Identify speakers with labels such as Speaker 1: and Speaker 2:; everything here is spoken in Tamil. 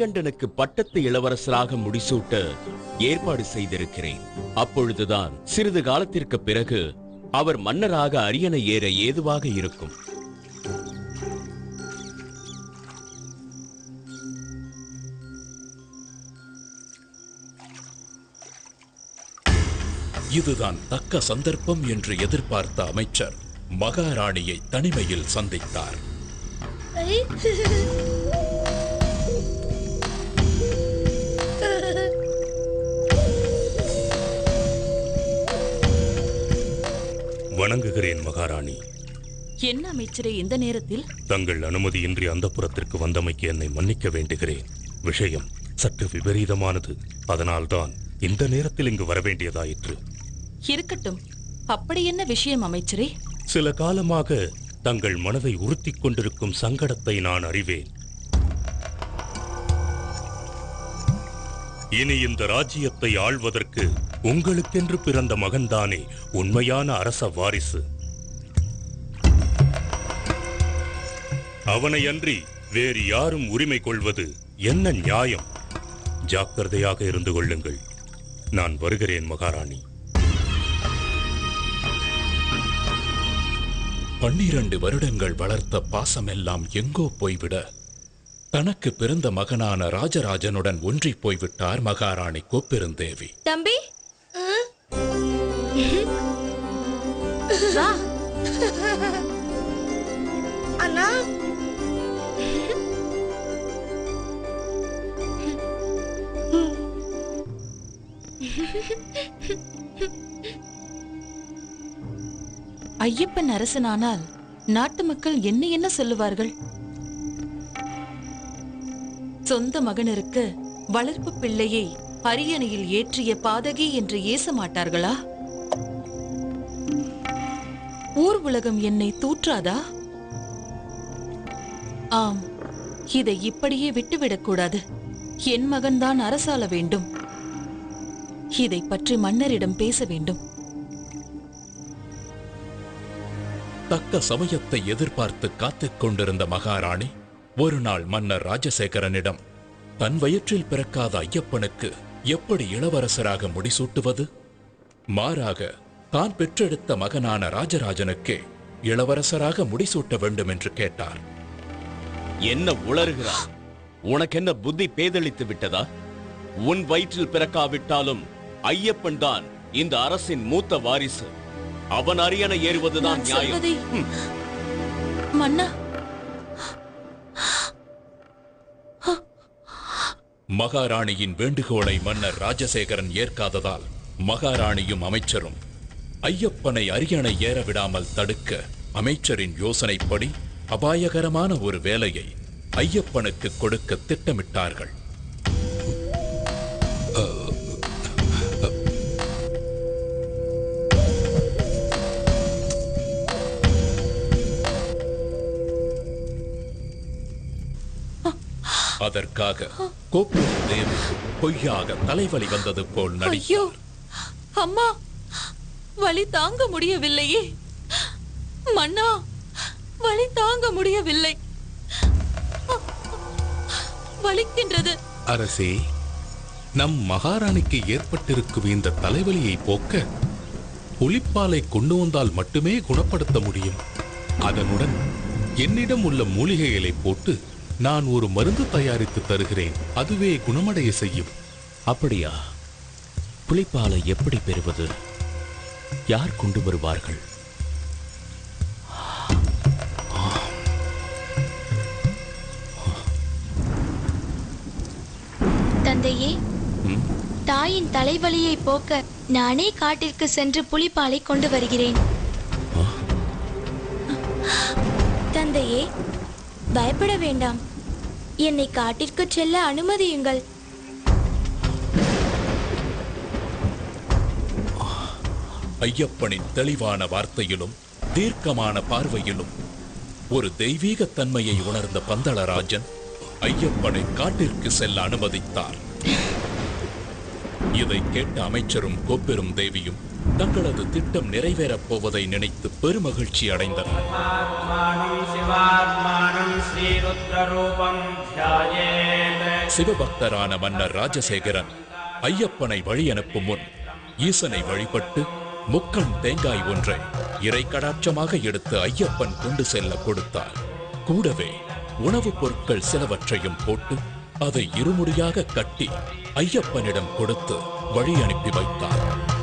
Speaker 1: கண்டனுக்கு பட்டத்து இளவரசராக முடிசூட்ட ஏற்பாடு செய்திருக்கிறேன். அப்பொழுதுதான் சிறிது காலத்திற்கு பிறகு அவர் மன்னராக அரியணை ஏற ஏதுவாக இருக்கும்.
Speaker 2: இதுதான் தக்க சந்தர்ப்பம் என்று எதிர்பார்த்த அமைச்சர் மகாராணியை தனிமையில் சந்தித்தார்.
Speaker 3: வணங்குகிறேன் மகாராணி.
Speaker 4: என்ன அமைச்சரே இந்த நேரத்தில்?
Speaker 3: தங்கள் அனுமதியின்றி அந்தப்புரத்திற்கு வந்தமைக்கு என்னை மன்னிக்க வேண்டுகிறேன். விஷயம் சற்று விபரீதமானது. அதனால்தான் இந்த நேரத்தில் இங்கு வரவேண்டியதாயிற்று.
Speaker 4: இருக்கட்டும், அப்படி என்ன விஷயம் அமைச்சரே?
Speaker 3: சில காலமாக தங்கள் மனதை உறுத்திக் கொண்டிருக்கும் சங்கடத்தை நான் அறிவேன். இனி இந்த ராஜ்யத்தை ஆள்வதற்கு உங்களுக்கென்று பிறந்த மகன்தானே உண்மையான அரச வாரிசு. அவனை அன்றி வேறு யாரும் உரிமை கொள்வது என்ன நியாயம்? ஜாக்கிரதையாக இருந்து கொள்ளுங்கள். நான் வருகிறேன் மகாராணி.
Speaker 2: 12 வருடங்கள் வளர்த்த பாசமெல்லாம் எங்கோ போய்விட தனக்கு பிறந்த மகனான ராஜராஜனுடன் ஒன்றி போய்விட்டார் மகாராணி கோப்பெருந்தேவி.
Speaker 5: தம்பி, அண்ணா,
Speaker 4: ஐயப்பன் அரசனானால் நாட்டு மக்கள் என்ன என்ன சொல்லுவார்கள்? சொந்த மகனிற்கு வளர்ப்பு பிள்ளையை அரியணையில் ஏற்றிய பாதகி என்று ஏச மாட்டார்களா? ஊர் உலகம் என்னை தூற்றாதா? ஆம், இதை இப்படியே விட்டுவிடக்கூடாது. என் மகன்தான் அரசாள வேண்டும். இதை பற்றி மன்னரிடம் பேச வேண்டும்.
Speaker 2: தக்க சமயத்தை எதிர்பார்த்து காத்துக் கொண்டிருந்த மகாராணி ஒரு நாள் மன்னர் ராஜசேகரனிடம் தன் வயிற்றில் பிறக்காத ஐயப்பனுக்கு எப்படி இளவரசராக முடிசூட்டுவது, மாறாக தான் பெற்றெடுத்த மகனான ராஜராஜனுக்கே இளவரசராக முடிசூட்ட வேண்டும் என்று கேட்டார்.
Speaker 1: என்ன உளறுகிறார்? உனக்கென்ன புத்தி பேதளித்து விட்டதா? உன் வயிற்றில் பிறக்காவிட்டாலும் ஐயப்பன் தான் இந்த அரசின் மூத்த வாரிசு. அவன் அரியணை ஏறுவதுதான் நியாயம்.
Speaker 4: மன்னா,
Speaker 2: மகாராணியின் வேண்டுகோளை மன்னர் ராஜசேகரன் ஏற்காததால் மகாராணியும் அமைச்சரும் ஐயப்பனை அரியணை ஏற விடாமல் தடுக்க அமைச்சரின் யோசனைப்படி அபாயகரமான ஒரு வேலையை ஐயப்பனுக்கு கொடுக்க திட்டமிட்டார்கள். அதற்காக கோப்பெருந்தேவி பொய்யாக தலைவலி வந்தது போல் நடித்தார்.
Speaker 4: அம்மா, வலி தாங்க முடியவில்லையே. மன்னா, வலி தாங்க முடியவில்லை. வலிக்கின்றது.
Speaker 6: அரசே, நம் மகாராணிக்கு ஏற்பட்டிருக்கும் இந்த தலைவலியை போக்க புலிப்பாலை கொண்டு வந்தால் மட்டுமே குணப்படுத்த முடியும். அதனுடன் என்னிடம் உள்ள மூலிகைகளை போட்டு நான் ஒரு மருந்து தயாரித்து தருகிறேன். அதுவே குணமடைய செய்யும்.
Speaker 1: அப்படியா? புலிப்பாலை எப்படி பெறுவது? யார் கொண்டு வருவார்கள்?
Speaker 5: தந்தையே, தாயின் தலைவலியை போக்க நானே காட்டிற்கு சென்று புலிப்பாலை கொண்டு வருகிறேன். தந்தையே, பயப்பட வேண்டாம். என்னை காட்டிற்கு செல்ல அனுமதியுங்கள்.
Speaker 2: ஐயப்பனின் தெளிவான வார்த்தையிலும் தீர்க்கமான பார்வையிலும் ஒரு தெய்வீக தன்மையை உணர்ந்த பந்தளராஜன் ஐயப்பனை காட்டிற்கு செல்ல அனுமதித்தார். இதை கேட்ட அமைச்சரும் கோப்பெரும் தேவியும் தங்களது திட்டம் நிறைவேறப் போவதை நினைத்து பெருமகிழ்ச்சி அடைந்தனர். சிவபக்தரான மன்னர் ராஜசேகரன் ஐயப்பனை வழி அனுப்பும் முன் ஈசனை வழிபட்டு முக்கண் தேங்காய் ஒன்றை இறை கடாட்சமாக எடுத்து ஐயப்பன் கொண்டு செல்ல கொடுத்தார். கூடவே உணவுப் பொருட்கள் சிலவற்றையும் போட்டு அதை இருமுடியாக கட்டி ஐயப்பனிடம் கொடுத்து வழி அனுப்பி வைத்தார்.